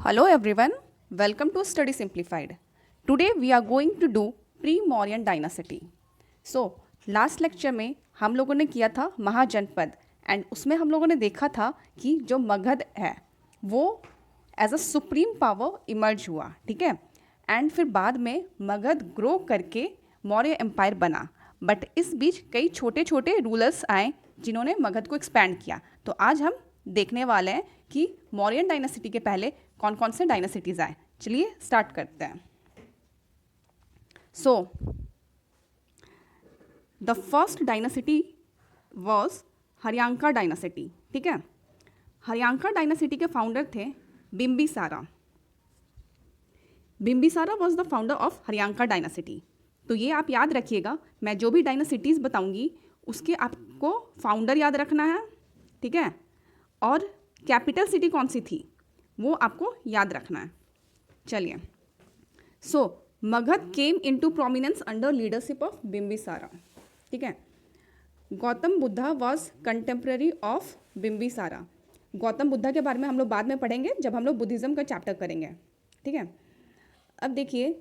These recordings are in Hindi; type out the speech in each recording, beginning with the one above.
Hello everyone, welcome to Study Simplified. Today we are going to do pre-Mauryan dynasty. So last lecture में हम लोगों ने किया था महाजनपद एंड उसमें हम लोगों ने देखा था कि जो मगध है वो as a supreme power emerge हुआ, ठीक है। एंड फिर बाद में मगध ग्रो करके मौर्य एम्पायर बना, बट इस बीच कई छोटे छोटे रूलर्स आए जिन्होंने मगध को एक्सपैंड किया। तो आज हम देखने वाले हैं कि मौर्यन डायनासिटी के पहले कौन कौन से डायनासिटीज आए। चलिए स्टार्ट करते हैं। So the first dynasty was Haryanka dynasty, ठीक है। हरियांका डायनासिटी के फाउंडर थे Bimbisara. Bimbisara was the founder of Haryanka dynasty. तो ये आप याद रखिएगा, मैं जो भी डायनासिटीज़ बताऊंगी उसके आपको फाउंडर याद रखना है, ठीक है, और कैपिटल सिटी कौन सी थी वो आपको याद रखना है। चलिए, so Magadha came into prominence under leadership of Bimbisara, ठीक है। Gautam Buddha was contemporary of Bimbisara. Gautam Buddha के बारे में हम लोग बाद में पढ़ेंगे जब हम लोग बुद्धिज़्म का चैप्टर करेंगे, ठीक है। अब देखिए,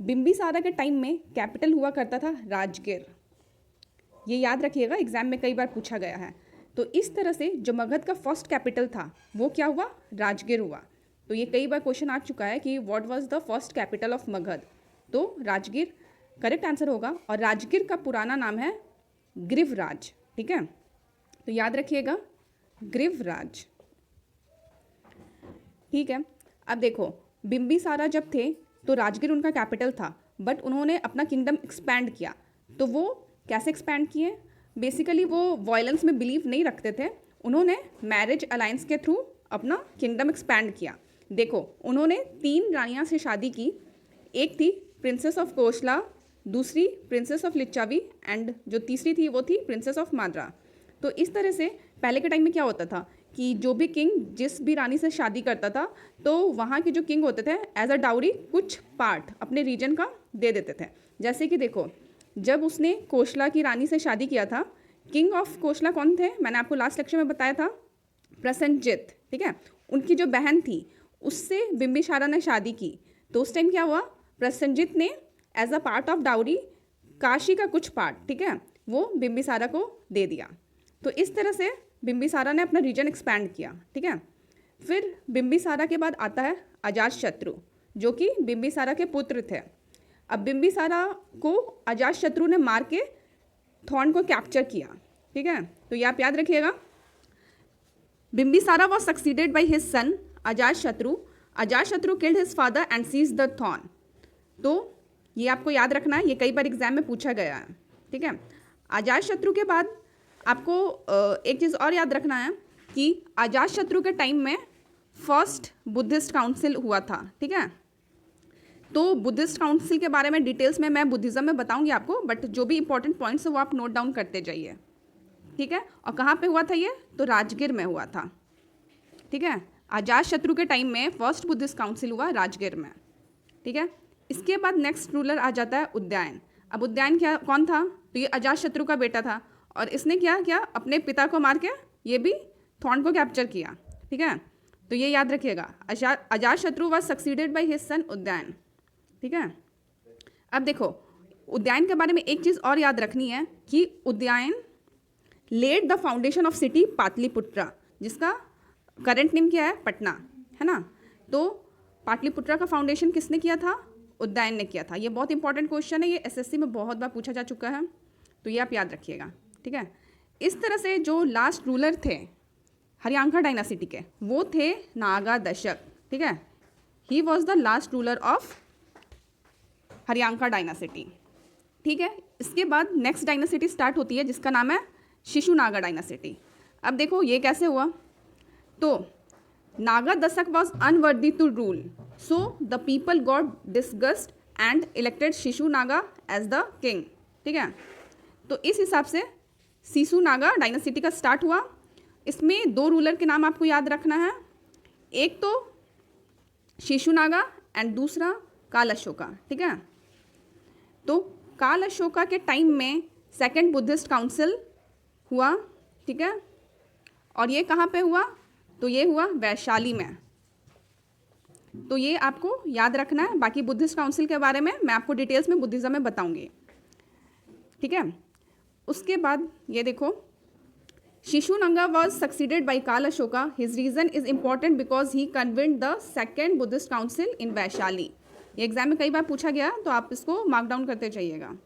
बिम्बिसारा के टाइम में कैपिटल हुआ करता था राजगिर। ये याद रखिएगा, एग्जाम में कई बार पूछा गया है। तो इस तरह से जो मगध का फर्स्ट कैपिटल था वो क्या हुआ, राजगिर हुआ। तो ये कई बार क्वेश्चन आ चुका है कि what was the first capital of Magadh, तो राजगिर करेक्ट आंसर होगा। और राजगिर का पुराना नाम है ग्रीवराज, ठीक है। तो याद रखिएगा, ग्रीवराज, ठीक है। अब देखो, बिम्बिसारा जब थे तो राजगिर उनका कैपिटल था, बट उन्होंने अपना किंगडम एक्सपैंड किया। तो वो कैसे एक्सपैंड किए? बेसिकली वो वायलेंस में बिलीव नहीं रखते थे, उन्होंने मैरिज अलायंस के थ्रू अपना किंगडम एक्सपैंड किया। देखो, उन्होंने 3 रानियां से शादी की। एक थी प्रिंसेस ऑफ कोशला, दूसरी प्रिंसेस ऑफ लिच्चावी एंड जो तीसरी थी वो थी प्रिंसेस ऑफ माद्रा। तो इस तरह से पहले के टाइम में क्या होता था कि जो भी किंग जिस भी रानी से शादी करता था तो वहाँ के जो किंग होते थे एज अ डाउरी कुछ पार्ट अपने रीजन का दे देते थे। जैसे कि देखो, जब उसने कोशला की रानी से शादी किया था, किंग ऑफ कोशला कौन थे, मैंने आपको लास्ट लेक्चर में बताया था, प्रसेनजित, ठीक है। उनकी जो बहन थी उससे बिम्बिसारा ने शादी की। तो उस टाइम क्या हुआ, प्रसेनजित ने as a part of dowry Kashi का कुछ पार्ट, ठीक है, वो बिम्बिसारा को दे दिया। तो इस तरह से बिम्बिसारा ने अपना रीजन एक्सपैंड किया, ठीक है। फिर बिम्बिसारा के बाद आता है अजातशत्रु, जो कि बिम्बिसारा के पुत्र थे। अब बिम्बिसारा को अजातशत्रु ने मार के थॉर्न को कैप्चर किया, ठीक है। तो ये आप याद रखिएगा, Bimbisara was succeeded by his son Ajatashatru. Ajatashatru killed his father and seized the throne. तो ये आपको याद रखना है, ये कई बार एग्जाम में पूछा गया है, ठीक है। अजातशत्रु के बाद आपको एक चीज़ और याद रखना है कि अजातशत्रु के टाइम में फर्स्ट बुद्धिस्ट काउंसिल हुआ था, ठीक है। तो बुद्धिस्ट काउंसिल के बारे में डिटेल्स में मैं बुद्धिज़्म में बताऊंगी आपको, बट जो भी इंपॉर्टेंट पॉइंट्स है वो आप नोट डाउन करते जाइए, ठीक है। और कहाँ पे हुआ था ये, तो राजगिर में हुआ था, ठीक है। अजातशत्रु के टाइम में फर्स्ट बुद्धिस्ट काउंसिल हुआ राजगिर में, ठीक है। इसके बाद नेक्स्ट रूलर आ जाता है उदयन। अब उदयन क्या कौन था, तो ये अजातशत्रु का बेटा था और इसने क्या किया, अपने पिता को मार के ये भी थॉर्न को कैप्चर किया, ठीक है। तो ये याद रखिएगा, Ajatashatru was succeeded by his son Udayan, ठीक है। अब देखो, उदयन के बारे में एक चीज़ और याद रखनी है कि Udayan laid the foundation of city Pataliputra, जिसका करंट नेम क्या है, पटना, है ना। तो पाटलिपुत्रा का फाउंडेशन किसने किया था, उदयन ने किया था। ये बहुत इंपॉर्टेंट क्वेश्चन है, ये एसएससी में बहुत बार पूछा जा चुका है, तो ये आप याद रखिएगा, ठीक है। इस तरह से जो लास्ट रूलर थे हरियांका डायनासिटी के वो थे नागा दशक, ठीक है। He was the last ruler of Haryanka dynasty, ठीक है। इसके बाद नेक्स्ट डायनासिटी स्टार्ट होती है जिसका नाम है शिशुनागा डायनासिटी। अब देखो ये कैसे हुआ, तो Naga Dashak was unworthy to rule, so the people got disgust and elected Shishunaga as the king, ठीक है। तो इस हिसाब से शिशुनागा डायनासिटी का स्टार्ट हुआ। इसमें 2 रूलर के नाम आपको याद रखना है, एक तो शिशुनागा एंड दूसरा काल अशोका, ठीक है। तो काल अशोका के टाइम में सेकंड बुद्धिस्ट काउंसिल हुआ, ठीक है। और ये कहाँ पे हुआ, तो ये हुआ वैशाली में, तो ये आपको याद रखना है। बाकी बुद्धिस्ट काउंसिल के बारे में मैं आपको डिटेल्स में बुद्धिज़्म में बताऊंगी, ठीक है। उसके बाद ये देखो, Shishunaga was succeeded by Kalashoka. His reign is important because he convened the second Buddhist council in Vaishali. ये एग्जाम में कई बार पूछा गया, तो आप इसको मार्क डाउन करते जाइएगा।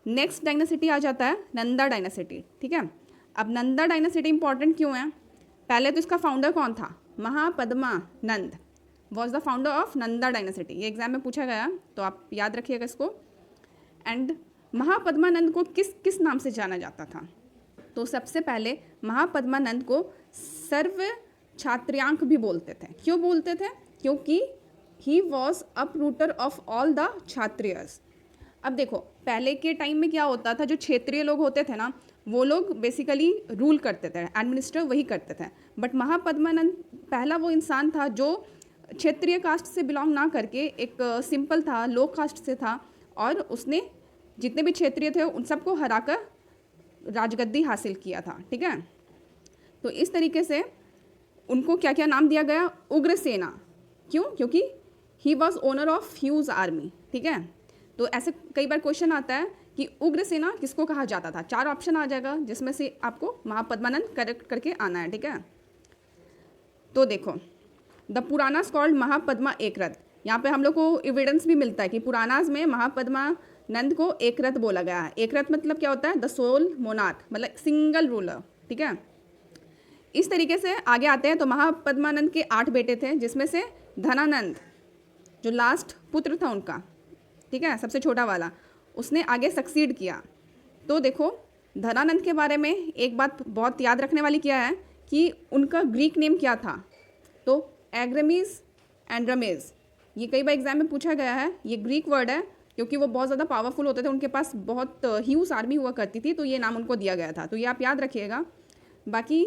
नेक्स्ट डायनासिटी आ जाता है नंदा डायनासिटी, ठीक है। अब नंदा डायनासिटी इंपॉर्टेंट क्यों है? पहले तो इसका फाउंडर कौन था? Mahapadma Nanda was the founder of Nanda dynasty. ये एग्जाम में पूछा गया, तो आप याद रखिएगा इसको। एंड महापद्मानंद को किस किस नाम से जाना जाता था? तो सबसे पहले महापद्मानंद को सर्व छात्रयांक भी बोलते थे। क्यों बोलते थे? क्योंकि he was uprooter of all the Kshatriyas. अब देखो, पहले के टाइम में क्या होता था, जो क्षेत्रीय लोग होते थे ना, वो लोग बेसिकली रूल करते थे, एडमिनिस्टर वही करते थे। बट महापद्मानंद पहला वो इंसान था जो क्षेत्रीय कास्ट से बिलोंग ना करके एक सिंपल था, लो कास्ट से था, और उसने जितने भी क्षेत्रीय थे उन सबको हराकर राजगद्दी हासिल किया था, ठीक है। तो इस तरीके से उनको क्या क्या नाम दिया गया? उग्रसेना। क्यों? क्योंकि he was owner of huge army, ठीक है। तो ऐसे कई बार क्वेश्चन आता है कि उग्रसेना किसको कहा जाता था। 4 ऑप्शन आ जाएगा, जिसमें से आपको महापद्मानंद करेक्ट करके आना है, ठीक है। तो देखो, द पुरानास कॉल्ड महापद्मा एकरथ। यहाँ पे हम लोग को एविडेंस भी मिलता है कि पुरानास में महापद्मानंद को एकरथ बोला गया है। एकरथ मतलब क्या होता है? द सोल मोनार्क, मतलब सिंगल रूलर, ठीक है। इस तरीके से आगे आते हैं। तो महापद्मानंद के 8 बेटे थे, जिसमें से धनानंद जो लास्ट पुत्र था उनका, ठीक है, सबसे छोटा वाला, उसने आगे सक्सीड किया। तो देखो, धनानंद के बारे में एक बात बहुत याद रखने वाली क्या है कि उनका ग्रीक नेम क्या था? तो एग्रमीज एंड्रमेज। ये कई बार एग्जाम में पूछा गया है। ये ग्रीक वर्ड है, क्योंकि वो बहुत ज़्यादा पावरफुल होते थे, उनके पास बहुत ह्यूज आर्मी हुआ करती थी, तो ये नाम उनको दिया गया था। तो ये आप याद रखिएगा। बाकी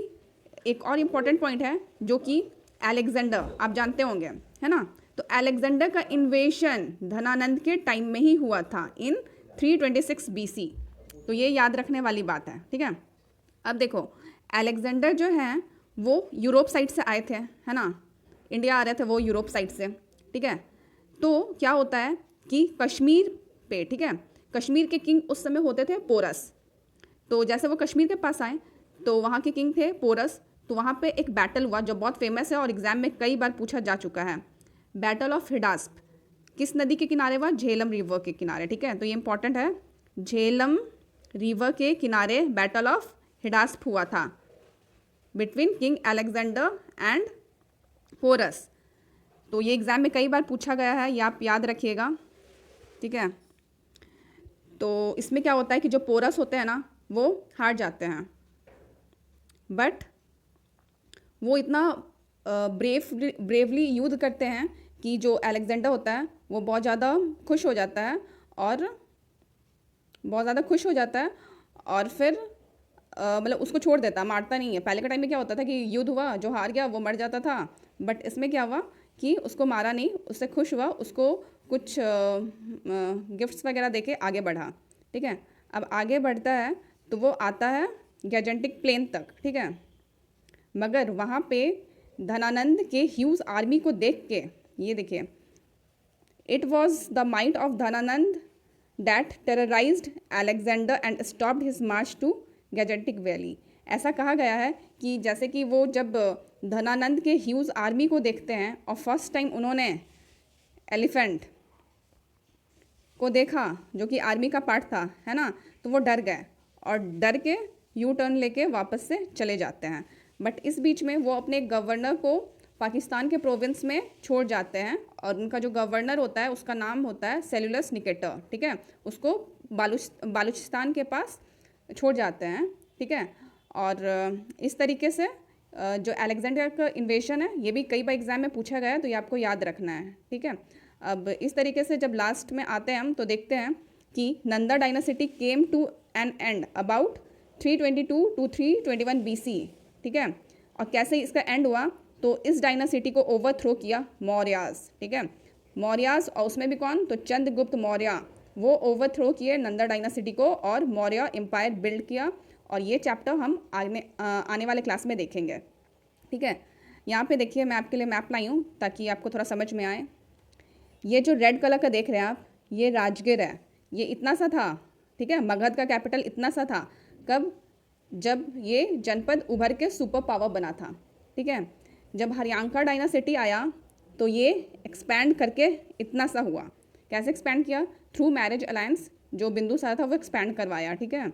एक और इम्पॉर्टेंट पॉइंट है, जो कि अलेक्जेंडर, आप जानते होंगे, है ना। तो अलेक्जेंडर का इन्वेशन धनानंद के टाइम में ही हुआ था, इन 326 BC। तो ये याद रखने वाली बात है, ठीक है। अब देखो, अलेक्जेंडर जो है वो यूरोप साइड से आए थे, है ना। इंडिया आ रहे थे वो यूरोप साइड से, ठीक है। तो क्या होता है कि कश्मीर पे, ठीक है, कश्मीर के किंग उस समय होते थे पोरस। तो जैसे वो कश्मीर के पास आए, तो वहाँ के किंग थे पोरस। तो वहाँ पे एक बैटल हुआ जो बहुत फेमस है और एग्जाम में कई बार पूछा जा चुका है, बैटल ऑफ हिडास्प। किस नदी के किनारे हुआ? झेलम रिवर के किनारे, ठीक है। तो ये इंपॉर्टेंट है, झेलम रिवर के किनारे बैटल ऑफ हिडास्प हुआ था between king Alexander and Porus. तो ये एग्जाम में कई बार पूछा गया है, ये आप याद रखिएगा, ठीक है। तो इसमें क्या होता है कि जो पोरस होते हैं ना, वो हार जाते हैं, बट वो इतना ब्रेवली युद्ध करते हैं कि जो अलेक्जेंडर होता है वो बहुत ज़्यादा खुश हो जाता है, और फिर मतलब उसको छोड़ देता, मारता नहीं है। पहले के टाइम में क्या होता था कि युद्ध हुआ, जो हार गया वो मर जाता था, बट इसमें क्या हुआ कि उसको मारा नहीं, उससे खुश हुआ, उसको कुछ गिफ्ट्स वगैरह देके आगे बढ़ा, ठीक है। अब आगे बढ़ता है तो वो आता है गैजेंटिक प्लेन तक, ठीक है। मगर वहाँ पे धनानंद के ह्यूज आर्मी को देख के, ये देखिए, it was the might of Dhanananda that terrorised Alexander and stopped his march to Gangetic valley. ऐसा कहा गया है कि जैसे कि वो जब धनानंद के ह्यूज आर्मी को देखते हैं और फर्स्ट टाइम उन्होंने एलिफेंट को देखा जो कि आर्मी का पार्ट था, है ना, तो वो डर गए और डर के यू टर्न लेके वापस से चले जाते हैं। बट इस बीच में वो अपने गवर्नर को पाकिस्तान के प्रोविंस में छोड़ जाते हैं, और उनका जो गवर्नर होता है उसका नाम होता है सेल्यूलस निकेटर, ठीक है। उसको बालूचिस्तान के पास छोड़ जाते हैं, ठीक है। और इस तरीके से जो अलेक्जेंडर का इन्वेशन है, ये भी कई बार एग्जाम में पूछा गया है, तो ये आपको याद रखना है, ठीक है। अब इस तरीके से जब लास्ट में आते हैं हम, तो देखते हैं कि Nanda dynasty came to an end about 322 to 321 BC, ठीक है। और कैसे इसका एंड हुआ? तो इस डायनासिटी को ओवरथ्रो किया मौर्यास, ठीक है। मौर्यास, और उसमें भी कौन? तो चंद्रगुप्त मौर्य, वो ओवरथ्रो किए नंदा डायनासिटी को और मौर्य एम्पायर बिल्ड किया। और ये चैप्टर हम आने वाले क्लास में देखेंगे, ठीक है। यहाँ पे देखिए मैं आपके लिए मैप लाई हूँ ताकि आपको थोड़ा समझ में आए। ये जो रेड कलर का देख रहे हैं आप, ये राजगीर है। ये इतना सा था, ठीक है, मगध का कैपिटल इतना सा था। कब? जब ये जनपद उभर के सुपर पावर बना था, ठीक है। जब हरियांका डायनासिटी आया तो ये एक्सपैंड करके इतना सा हुआ। कैसे एक्सपैंड किया? थ्रू मैरिज अलायंस, जो बिंदुसार था वो एक्सपैंड करवाया, ठीक है।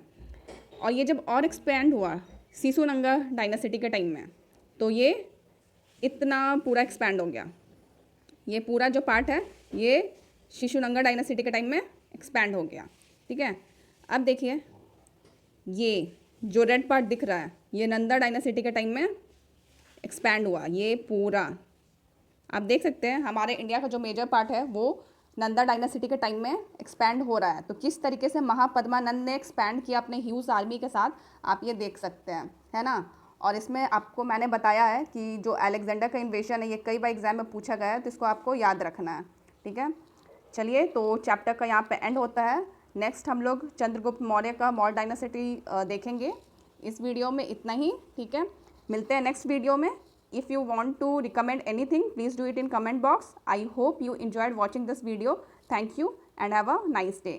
और ये जब और एक्सपैंड हुआ सिसुनंगा डायनासिटी के टाइम में, तो ये इतना पूरा एक्सपैंड हो गया। ये पूरा जो पार्ट है ये शिशुनंगा डायनासिटी के टाइम में एक्सपैंड हो गया, ठीक है। अब देखिए ये जो रेड पार्ट दिख रहा है ये नंदा डायनासिटी के टाइम में एक्सपैंड हुआ। ये पूरा आप देख सकते हैं हमारे इंडिया का जो मेजर पार्ट है वो नंदा डायनासिटी के टाइम में एक्सपैंड हो रहा है। तो किस तरीके से महापद्मानंद ने एक्सपैंड किया अपने ह्यूज आर्मी के साथ, आप ये देख सकते हैं, है ना। और इसमें आपको मैंने बताया है कि जो अलेक्जेंडर का इन्वेशन है ये कई बार एग्जाम में पूछा गया है, तो इसको आपको याद रखना है, ठीक है। चलिए, तो चैप्टर का यहाँ पे एंड होता है। नेक्स्ट हम लोग चंद्रगुप्त मौर्य का मौर्य डायनासिटी देखेंगे। इस वीडियो में इतना ही, ठीक है। मिलते हैं नेक्स्ट वीडियो में। If you want to recommend anything, please do it in comment box. I hope you enjoyed watching this video. Thank you and have a nice day.